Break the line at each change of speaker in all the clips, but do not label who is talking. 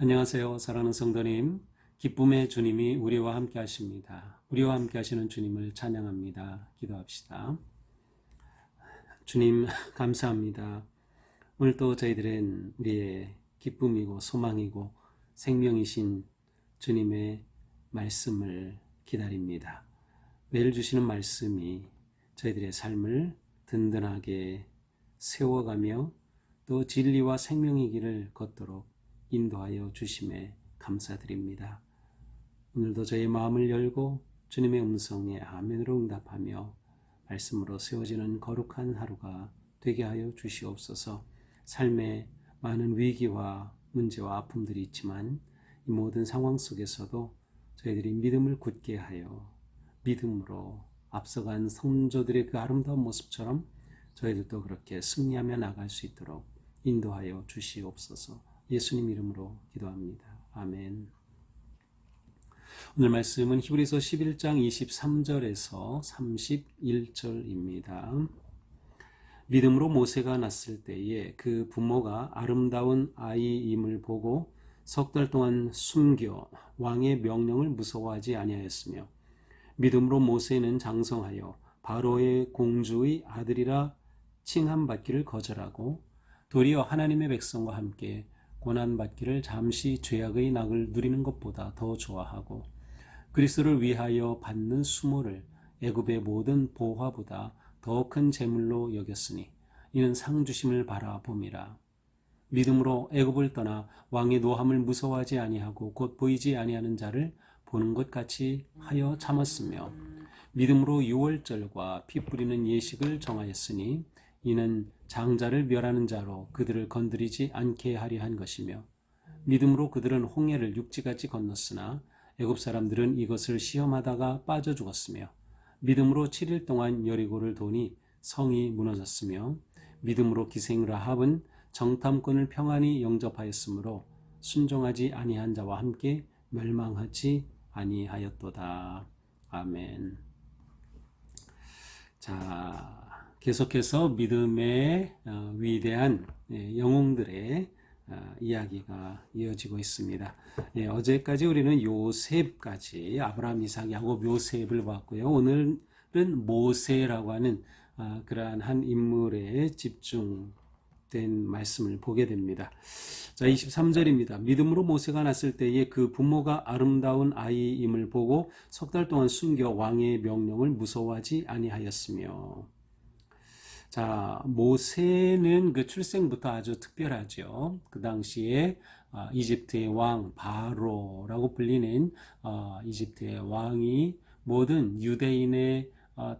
안녕하세요. 사랑하는 성도님, 기쁨의 주님이 우리와 함께 하십니다. 우리와 함께 하시는 주님을 찬양합니다. 기도합시다. 주님, 감사합니다. 오늘도 저희들은 우리의 기쁨이고 소망이고 생명이신 주님의 말씀을 기다립니다. 매일 주시는 말씀이 저희들의 삶을 든든하게 세워가며 또 진리와 생명의 길을 걷도록 인도하여 주심에 감사드립니다. 오늘도 저의 마음을 열고 주님의 음성에 아멘으로 응답하며 말씀으로 세워지는 거룩한 하루가 되게 하여 주시옵소서. 삶에 많은 위기와 문제와 아픔들이 있지만 이 모든 상황 속에서도 저희들이 믿음을 굳게 하여 믿음으로 앞서간 성도들의 그 아름다운 모습처럼 저희들도 그렇게 승리하며 나갈 수 있도록 인도하여 주시옵소서. 예수님 이름으로 기도합니다. 아멘. 오늘 말씀은 히브리서 11장 23절에서 31절입니다. 믿음으로 모세가 났을 때에 그 부모가 아름다운 아이임을 보고 석 달 동안 숨겨 왕의 명령을 무서워하지 아니하였으며 믿음으로 모세는 장성하여 바로의 공주의 아들이라 칭함받기를 거절하고 도리어 하나님의 백성과 함께 고난받기를 잠시 죄악의 낙을 누리는 것보다 더 좋아하고 그리스도를 위하여 받는 수모를 애굽의 모든 보화보다 더 큰 재물로 여겼으니 이는 상 주심을 바라봄이라. 믿음으로 애굽을 떠나 왕의 노함을 무서워하지 아니하고 곧 보이지 아니하는 자를 보는 것 같이 하여 참았으며 믿음으로 유월절과 피 뿌리는 예식을 정하였으니 이는 장자를 멸하는 자로 그들을 건드리지 않게 하려 한 것이며 믿음으로 그들은 홍해를 육지같이 건넜으나 애굽 사람들은 이것을 시험하다가 빠져 죽었으며 믿음으로 7일 동안 여리고를 도니 성이 무너졌으며 믿음으로 기생 라합은 정탐꾼을 평안히 영접하였으므로 순종하지 아니한 자와 함께 멸망하지 아니하였도다. 아멘. 자, 계속해서 믿음의 위대한 영웅들의 이야기가 이어지고 있습니다. 어제까지 우리는 요셉까지 아브라함, 이삭, 야곱, 요셉을 봤고요. 오늘은 모세라고 하는 그러한 한 인물에 집중된 말씀을 보게 됩니다. 자, 23절입니다. 믿음으로 모세가 났을 때에 그 부모가 아름다운 아이임을 보고 석 달 동안 숨겨 왕의 명령을 무서워하지 아니하였으며. 자, 모세는 그 출생부터 아주 특별하죠. 그 당시에 이집트의 왕 바로라고 불리는 이집트의 왕이 모든 유대인의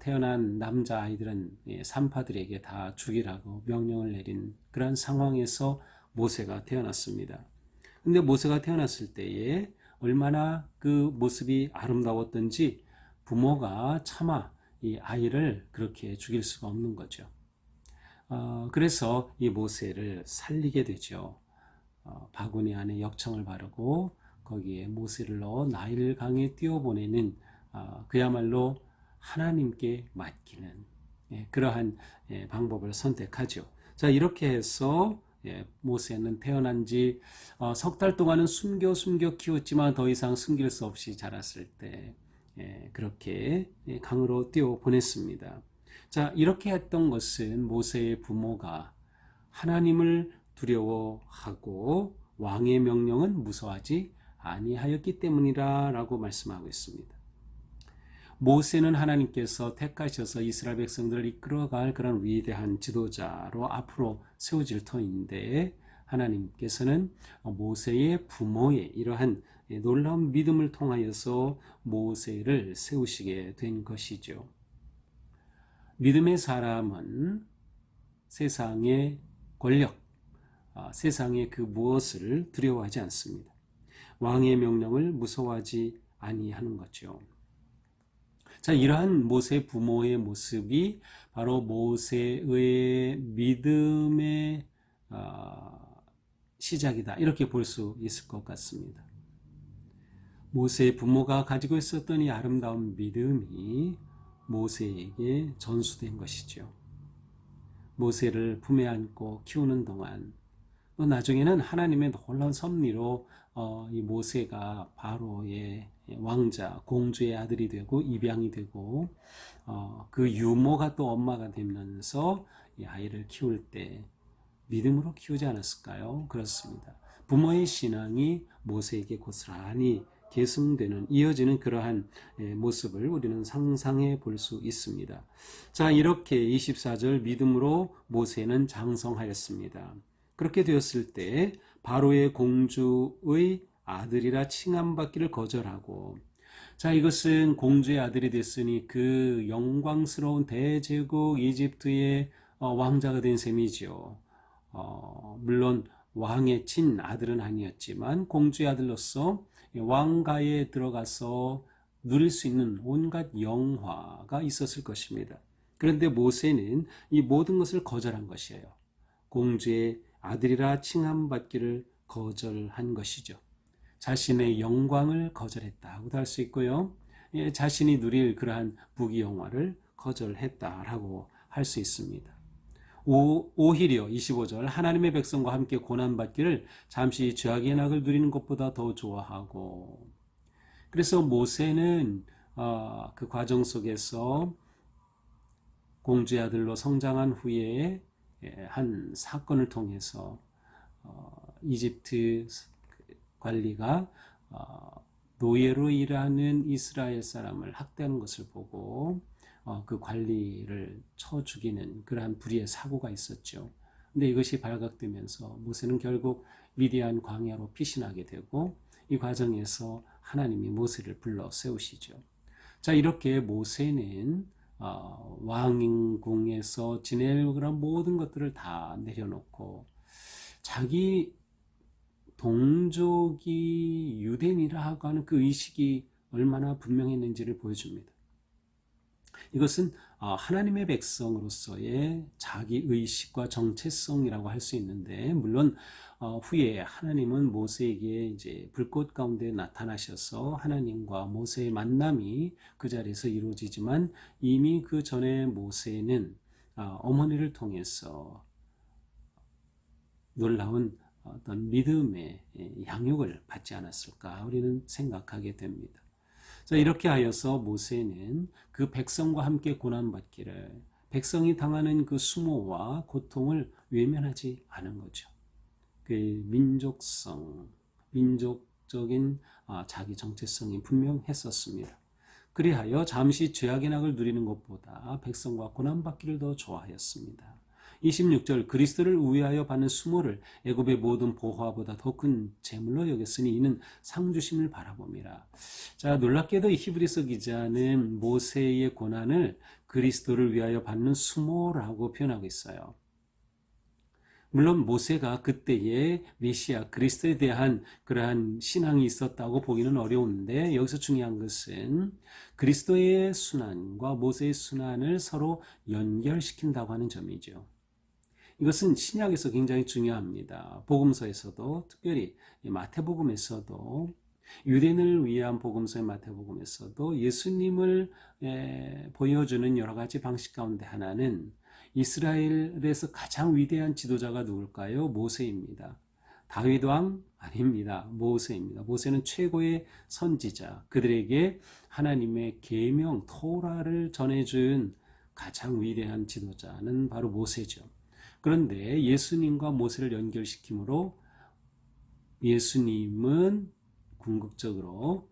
태어난 남자아이들은 산파들에게 다 죽이라고 명령을 내린 그런 상황에서 모세가 태어났습니다. 근데 모세가 태어났을 때에 얼마나 그 모습이 아름다웠던지 부모가 차마 이 아이를 그렇게 죽일 수가 없는 거죠. 그래서 이 모세를 살리게 되죠. 바구니 안에 역청을 바르고 거기에 모세를 넣어 나일 강에 띄워보내는 그야말로 하나님께 맡기는 그러한 방법을 선택하죠. 자, 이렇게 해서 모세는 태어난 지 석 달 동안은 숨겨 키웠지만 더 이상 숨길 수 없이 자랐을 때 그렇게 강으로 띄워 보냈습니다. 자, 이렇게 했던 것은 모세의 부모가 하나님을 두려워하고 왕의 명령은 무서워하지 아니하였기 때문이라고 말씀하고 있습니다. 모세는 하나님께서 택하셔서 이스라엘 백성들을 이끌어갈 그런 위대한 지도자로 앞으로 세워질 터인데 하나님께서는 모세의 부모의 이러한 놀라운 믿음을 통하여서 모세를 세우시게 된 것이죠. 믿음의 사람은 세상의 권력, 세상의 그 무엇을 두려워하지 않습니다. 왕의 명령을 무서워하지 아니하는 거죠. 자, 이러한 모세 부모의 모습이 바로 모세의 믿음의 시작이다. 이렇게 볼 수 있을 것 같습니다. 모세의 부모가 가지고 있었던 이 아름다운 믿음이 모세에게 전수된 것이죠. 모세를 품에 안고 키우는 동안 또 나중에는 하나님의 놀라운 섭리로 이 모세가 바로의 왕자, 공주의 아들이 되고 입양이 되고 그 유모가 또 엄마가 되면서 이 아이를 키울 때 믿음으로 키우지 않았을까요? 그렇습니다. 부모의 신앙이 모세에게 고스란히 계승되는, 이어지는 그러한 모습을 우리는 상상해 볼 수 있습니다. 자, 이렇게 24절 믿음으로 모세는 장성하였습니다. 그렇게 되었을 때 바로의 공주의 아들이라 칭함받기를 거절하고, 자, 이것은 공주의 아들이 됐으니 그 영광스러운 대제국 이집트의 왕자가 된 셈이지요. 물론 왕의 친 아들은 아니었지만 공주의 아들로서 왕가에 들어가서 누릴 수 있는 온갖 영화가 있었을 것입니다. 그런데 모세는 이 모든 것을 거절한 것이에요. 공주의 아들이라 칭함받기를 거절한 것이죠. 자신의 영광을 거절했다고도 할 수 있고요. 자신이 누릴 그러한 부귀영화를 거절했다라고 할 수 있습니다. 오히려 25절 하나님의 백성과 함께 고난받기를 잠시 죄악의 낙을 누리는 것보다 더 좋아하고, 그래서 모세는 그 과정 속에서 공주의 아들로 성장한 후에 한 사건을 통해서 이집트 관리가 노예로 일하는 이스라엘 사람을 학대하는 것을 보고 그 관리를 쳐 죽이는 그러한 불의의 사고가 있었죠. 근데 이것이 발각되면서 모세는 결국 미디안 광야로 피신하게 되고, 이 과정에서 하나님이 모세를 불러 세우시죠. 자, 이렇게 모세는 왕궁에서 지낼 그런 모든 것들을 다 내려놓고 자기 동족이 유대인이라고 하는 그 의식이 얼마나 분명했는지를 보여줍니다. 이것은 하나님의 백성으로서의 자기 의식과 정체성이라고 할 수 있는데, 물론 후에 하나님은 모세에게 이제 불꽃 가운데 나타나셔서 하나님과 모세의 만남이 그 자리에서 이루어지지만, 이미 그 전에 모세는 어머니를 통해서 놀라운 어떤 믿음의 양육을 받지 않았을까 우리는 생각하게 됩니다. 자, 이렇게 하여서 모세는 그 백성과 함께 고난받기를, 백성이 당하는 그 수모와 고통을 외면하지 않은 거죠. 그 민족적인 자기 정체성이 분명했었습니다. 그리하여 잠시 죄악의 낙을 누리는 것보다 백성과 고난받기를 더 좋아하였습니다. 26절 그리스도를 위하여 받는 수모를 애굽의 모든 보화보다 더 큰 재물로 여겼으니 이는 상 주심을 바라봅니다. 자, 놀랍게도 이 히브리서 기자는 모세의 고난을 그리스도를 위하여 받는 수모라고 표현하고 있어요. 물론 모세가 그때의 메시아 그리스도에 대한 그러한 신앙이 있었다고 보기는 어려운데, 여기서 중요한 것은 그리스도의 순환과 모세의 순환을 서로 연결시킨다고 하는 점이죠. 이것은 신약에서 굉장히 중요합니다. 복음서에서도, 특별히 마태복음에서도, 유대인을 위한 복음서의 마태복음에서도 예수님을 보여주는 여러 가지 방식 가운데 하나는 이스라엘에서 가장 위대한 지도자가 누굴까요? 모세입니다. 다윗 왕 아닙니다. 모세입니다. 모세는 최고의 선지자, 그들에게 하나님의 계명 토라를 전해준 가장 위대한 지도자는 바로 모세죠. 그런데 예수님과 모세를 연결시키므로 예수님은 궁극적으로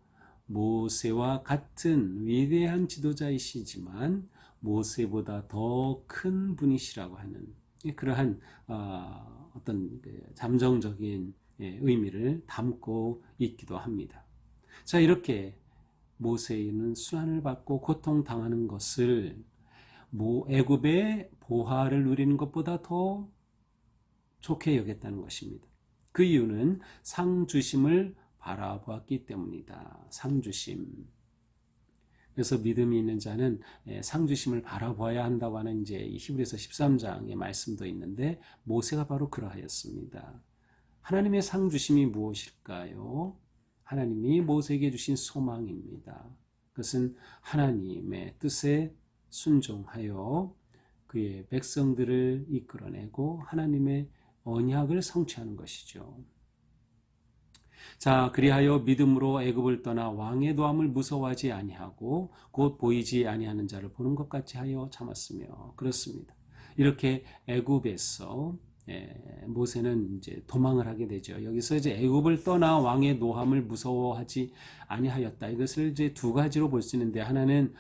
모세와 같은 위대한 지도자이시지만 모세보다 더 큰 분이시라고 하는 그러한 어떤 잠정적인 의미를 담고 있기도 합니다. 자, 이렇게 모세는 순환을 받고 고통당하는 것을 애굽의 보화를 누리는 것보다 더 좋게 여겼다는 것입니다. 그 이유는 상 주심을 바라보았기 때문이다. 상 주심. 그래서 믿음이 있는 자는 상 주심을 바라봐야 한다고 하는 이제 히브리서 13장의 말씀도 있는데, 모세가 바로 그러하였습니다. 하나님의 상 주심이 무엇일까요? 하나님이 모세에게 주신 소망입니다. 그것은 하나님의 뜻에 순종하여 그의 백성들을 이끌어내고 하나님의 언약을 성취하는 것이죠. 자, 그리하여 믿음으로 애굽을 떠나 왕의 노함을 무서워하지 아니하고 곧 보이지 아니하는 자를 보는 것 같이 하여 참았으며. 그렇습니다. 이렇게 애굽에서 모세는 이제 도망을 하게 되죠. 여기서 이제 애굽을 떠나 왕의 노함을 무서워하지 아니하였다. 이것을 이제 두 가지로 볼 수 있는데, 하나는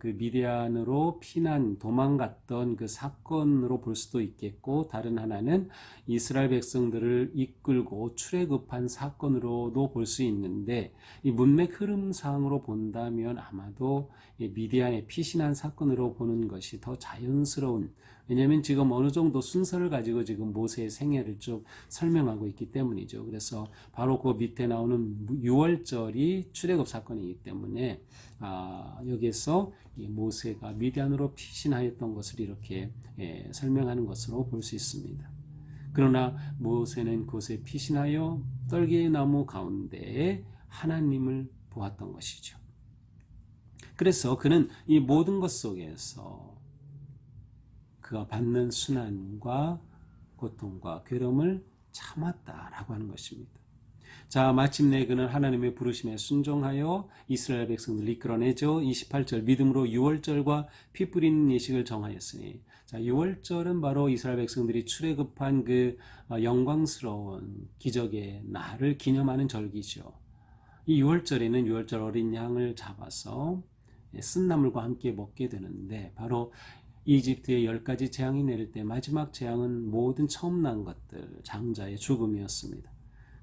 그 미디안으로 피난 도망갔던 그 사건으로 볼 수도 있겠고, 다른 하나는 이스라엘 백성들을 이끌고 출애굽한 사건으로도 볼 수 있는데, 이 문맥 흐름상으로 본다면 아마도 미디안의 피신한 사건으로 보는 것이 더 자연스러운, 왜냐하면 지금 어느 정도 순서를 가지고 지금 모세의 생애를 좀 설명하고 있기 때문이죠. 그래서 바로 그 밑에 나오는 6월절이 출애굽 사건이기 때문에 여기에서 이 모세가 미디안으로 피신하였던 것을 이렇게 설명하는 것으로 볼 수 있습니다. 그러나 모세는 그곳에 피신하여 떨기의 나무 가운데에 하나님을 보았던 것이죠. 그래서 그는 이 모든 것 속에서 그가 받는 순환과 고통과 괴로움을 참았다라고 하는 것입니다. 자, 마침내 그는 하나님의 부르심에 순종하여 이스라엘 백성들을 이끌어내죠. 28절, 믿음으로 유월절과 피 뿌리는 예식을 정하였으니. 자, 유월절은 바로 이스라엘 백성들이 출애굽한 그 영광스러운 기적의 날을 기념하는 절기죠. 이 유월절에는 유월절 어린 양을 잡아서 쓴나물과 함께 먹게 되는데, 바로 이집트의 10가지 재앙이 내릴 때 마지막 재앙은 모든 처음 난 것들, 장자의 죽음이었습니다.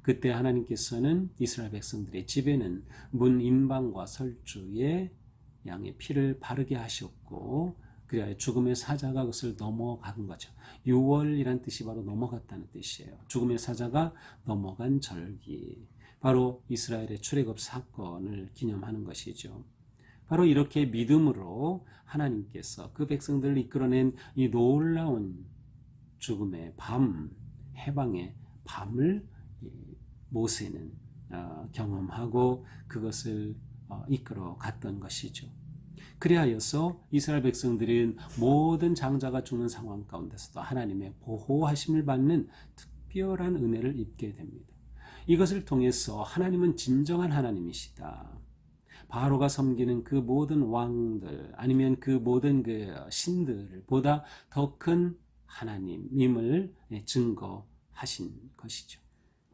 그때 하나님께서는 이스라엘 백성들의 집에는 문 임방과 설주에 양의 피를 바르게 하셨고, 그래야 죽음의 사자가 그것을 넘어간 거죠. 6월이란 뜻이 바로 넘어갔다는 뜻이에요. 죽음의 사자가 넘어간 절기, 바로 이스라엘의 출애굽 사건을 기념하는 것이죠. 바로 이렇게 믿음으로 하나님께서 그 백성들을 이끌어낸 이 놀라운 죽음의 밤, 해방의 밤을 모세는 경험하고 그것을 이끌어 갔던 것이죠. 그리하여서 이스라엘 백성들은 모든 장자가 죽는 상황 가운데서도 하나님의 보호하심을 받는 특별한 은혜를 입게 됩니다. 이것을 통해서 하나님은 진정한 하나님이시다. 바로가 섬기는 그 모든 왕들, 아니면 그 모든 그 신들보다 더 큰 하나님임을 증거하신 것이죠.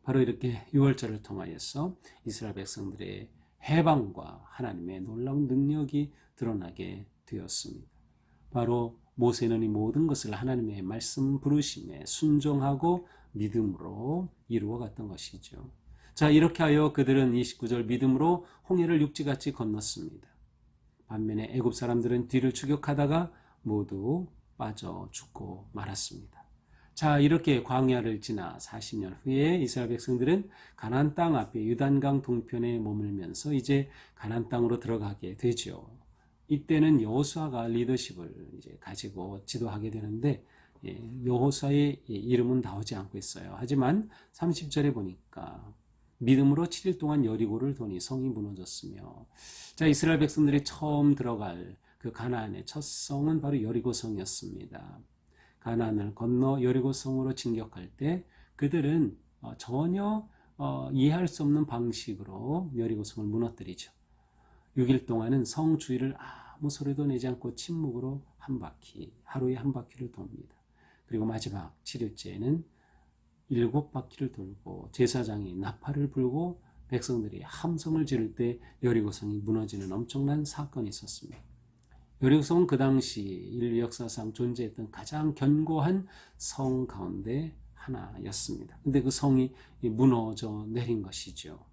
바로 이렇게 유월절을 통하여서 이스라엘 백성들의 해방과 하나님의 놀라운 능력이 드러나게 되었습니다. 바로 모세는 이 모든 것을 하나님의 말씀 부르심에 순종하고 믿음으로 이루어 갔던 것이죠. 자, 이렇게 하여 그들은 29절 믿음으로 홍해를 육지같이 건넜습니다. 반면에 애굽 사람들은 뒤를 추격하다가 모두 빠져 죽고 말았습니다. 자, 이렇게 광야를 지나 40년 후에 이스라엘 백성들은 가나안 땅 앞에 요단강 동편에 머물면서 이제 가나안 땅으로 들어가게 되죠. 이때는 여호수아가 리더십을 이제 가지고 지도하게 되는데, 여호수아의 이름은 나오지 않고 있어요. 하지만 30절에 보니까 믿음으로 7일 동안 여리고를 도니 성이 무너졌으며. 자, 이스라엘 백성들이 처음 들어갈 그 가나안의 첫 성은 바로 여리고성이었습니다. 가나안을 건너 여리고성으로 진격할 때 그들은 전혀 이해할 수 없는 방식으로 여리고성을 무너뜨리죠. 6일 동안은 성 주위를 아무 소리도 내지 않고 침묵으로 한 바퀴, 하루에 한 바퀴를 돕니다. 그리고 마지막 7일째에는 7바퀴를 돌고 제사장이 나팔을 불고 백성들이 함성을 지를 때 여리고성이 무너지는 엄청난 사건이 있었습니다. 여리고성은 그 당시 인류 역사상 존재했던 가장 견고한 성 가운데 하나였습니다. 근데 그 성이 무너져 내린 것이죠.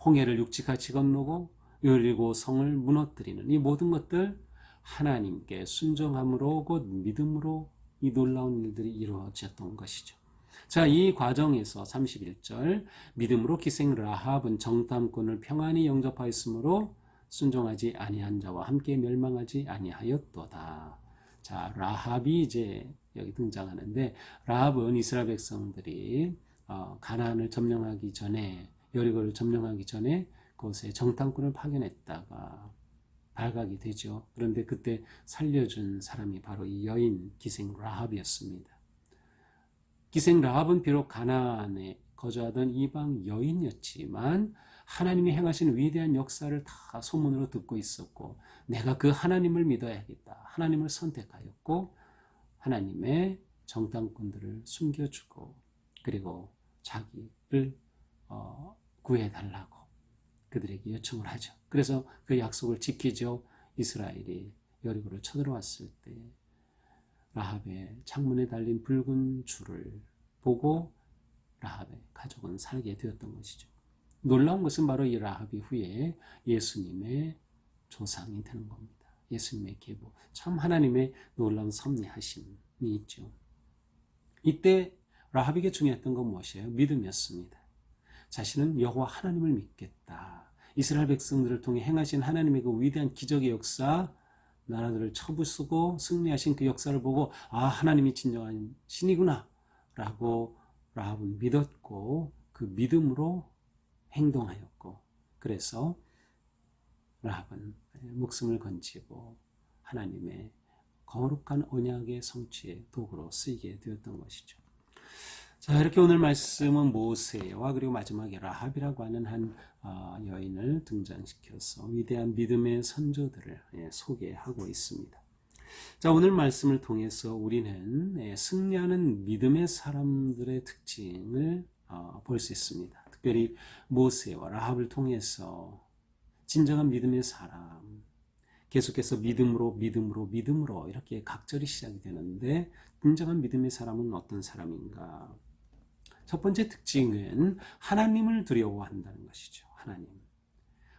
홍해를 육지같이 건너고 여리고성을 무너뜨리는 이 모든 것들, 하나님께 순종함으로 곧 믿음으로 이 놀라운 일들이 이루어졌던 것이죠. 자, 이 과정에서 31절 믿음으로 기생 라합은 정탐꾼을 평안히 영접하였으므로 순종하지 아니한 자와 함께 멸망하지 아니하였도다. 자, 라합이 이제 여기 등장하는데, 라합은 이스라엘 백성들이 가나안을 점령하기 전에, 여리고를 점령하기 전에 그곳에 정탐꾼을 파견했다가 발각이 되죠. 그런데 그때 살려준 사람이 바로 이 여인 기생 라합이었습니다. 기생 라합은 비록 가나안에 거주하던 이방 여인이었지만 하나님이 행하신 위대한 역사를 다 소문으로 듣고 있었고, 내가 그 하나님을 믿어야겠다, 하나님을 선택하였고, 하나님의 정탐꾼들을 숨겨주고, 그리고 자기를 구해달라고 그들에게 요청을 하죠. 그래서 그 약속을 지키죠. 이스라엘이 여리고를 쳐들어왔을 때 라합의 창문에 달린 붉은 줄을 보고 라합의 가족은 살게 되었던 것이죠. 놀라운 것은 바로 이 라합이 후에 예수님의 조상이 되는 겁니다. 예수님의 계보. 참 하나님의 놀라운 섭리하심이 있죠. 이때 라합에게 중요했던 건 무엇이에요? 믿음이었습니다. 자신은 여호와 하나님을 믿겠다. 이스라엘 백성들을 통해 행하신 하나님의 그 위대한 기적의 역사, 나라들을 쳐부수고 승리하신 그 역사를 보고 하나님이 진정한 신이구나 라고 라합은 믿었고, 그 믿음으로 행동하였고, 그래서 라합은 목숨을 건지고 하나님의 거룩한 언약의 성취의 도구로 쓰이게 되었던 것이죠. 자, 이렇게 오늘 말씀은 모세와 그리고 마지막에 라합이라고 하는 한 여인을 등장시켜서 위대한 믿음의 선조들을 소개하고 있습니다. 자, 오늘 말씀을 통해서 우리는 승리하는 믿음의 사람들의 특징을 볼 수 있습니다. 특별히 모세와 라합을 통해서 진정한 믿음의 사람, 계속해서 믿음으로 이렇게 각절이 시작이 되는데, 진정한 믿음의 사람은 어떤 사람인가? 첫 번째 특징은 하나님을 두려워한다는 것이죠.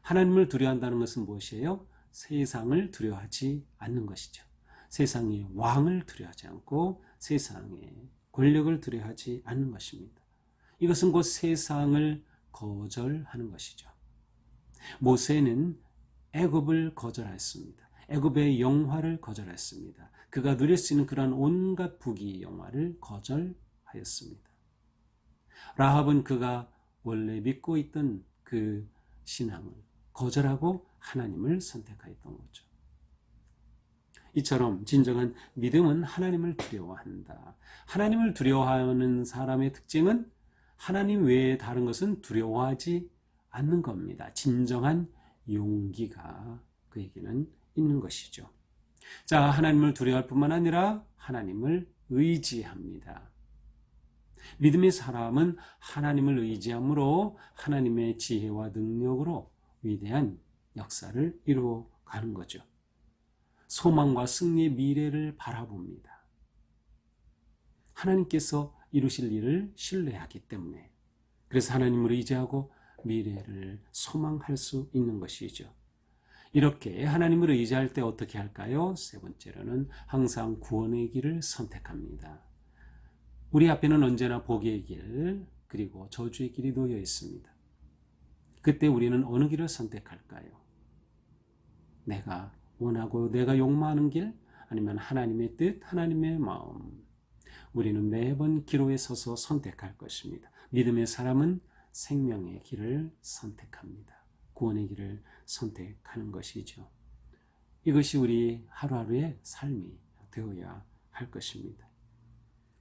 하나님을 두려워한다는 것은 무엇이에요? 세상을 두려워하지 않는 것이죠. 세상의 왕을 두려워하지 않고 세상의 권력을 두려워하지 않는 것입니다. 이것은 곧 세상을 거절하는 것이죠. 모세는 애굽을 거절했습니다. 애굽의 영화를 거절했습니다. 그가 누릴 수 있는 그러한 온갖 부귀 영화를 거절하였습니다. 라합은 그가 원래 믿고 있던 그 신앙을 거절하고 하나님을 선택하였던 거죠. 이처럼 진정한 믿음은 하나님을 두려워한다. 하나님을 두려워하는 사람의 특징은 하나님 외에 다른 것은 두려워하지 않는 겁니다. 진정한 용기가 그에게는 있는 것이죠. 자, 하나님을 두려워할 뿐만 아니라 하나님을 의지합니다. 믿음의 사람은 하나님을 의지함으로 하나님의 지혜와 능력으로 위대한 역사를 이루어가는 거죠. 소망과 승리의 미래를 바라봅니다. 하나님께서 이루실 일을 신뢰하기 때문에, 그래서 하나님을 의지하고 미래를 소망할 수 있는 것이죠. 이렇게 하나님을 의지할 때 어떻게 할까요? 세 번째로는 항상 구원의 길을 선택합니다. 우리 앞에는 언제나 복의 길, 그리고 저주의 길이 놓여 있습니다. 그때 우리는 어느 길을 선택할까요? 내가 원하고 내가 욕망하는 길, 아니면 하나님의 뜻, 하나님의 마음. 우리는 매번 기로에 서서 선택할 것입니다. 믿음의 사람은 생명의 길을 선택합니다. 구원의 길을 선택하는 것이죠. 이것이 우리 하루하루의 삶이 되어야 할 것입니다.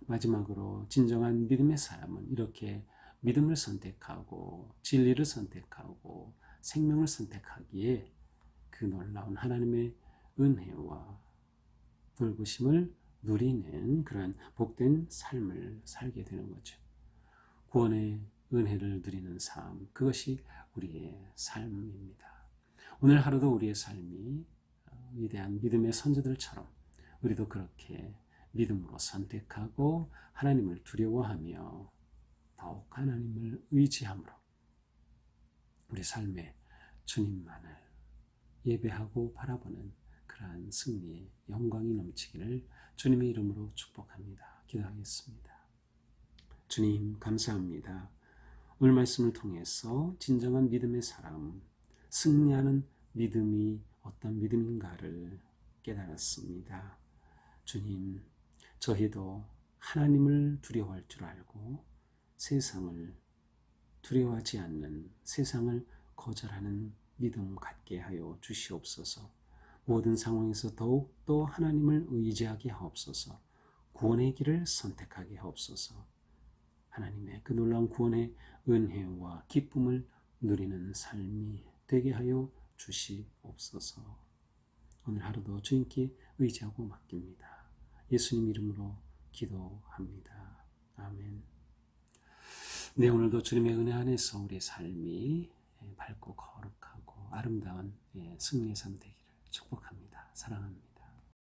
마지막으로 진정한 믿음의 사람은 이렇게 믿음을 선택하고 진리를 선택하고 생명을 선택하기에 그 놀라운 하나님의 은혜와 돌보심을 누리는 그런 복된 삶을 살게 되는 거죠. 구원의 은혜를 누리는 삶, 그것이 우리의 삶입니다. 오늘 하루도 우리의 삶이 위대한 믿음의 선조들처럼 우리도 그렇게 믿음으로 선택하고 하나님을 두려워하며 더욱 하나님을 의지함으로 우리 삶에 주님만을 예배하고 바라보는 그러한 승리의 영광이 넘치기를 주님의 이름으로 축복합니다. 기도하겠습니다. 주님, 감사합니다. 오늘 말씀을 통해서 진정한 믿음의 사람, 승리하는 믿음이 어떤 믿음인가를 깨달았습니다. 주님, 저희도 하나님을 두려워할 줄 알고 세상을 두려워하지 않는, 세상을 거절하는 믿음 갖게 하여 주시옵소서. 모든 상황에서 더욱더 하나님을 의지하게 하옵소서. 구원의 길을 선택하게 하옵소서. 하나님의 그 놀라운 구원의 은혜와 기쁨을 누리는 삶이 되게 하여 주시옵소서. 오늘 하루도 주님께 의지하고 맡깁니다. 예수님 이름으로 기도합니다. 아멘. 네, 오늘도 주님의 은혜 안에서 우리의 삶이 밝고 거룩하고 아름다운 승리의 삶 되기를 축복합니다. 사랑합니다.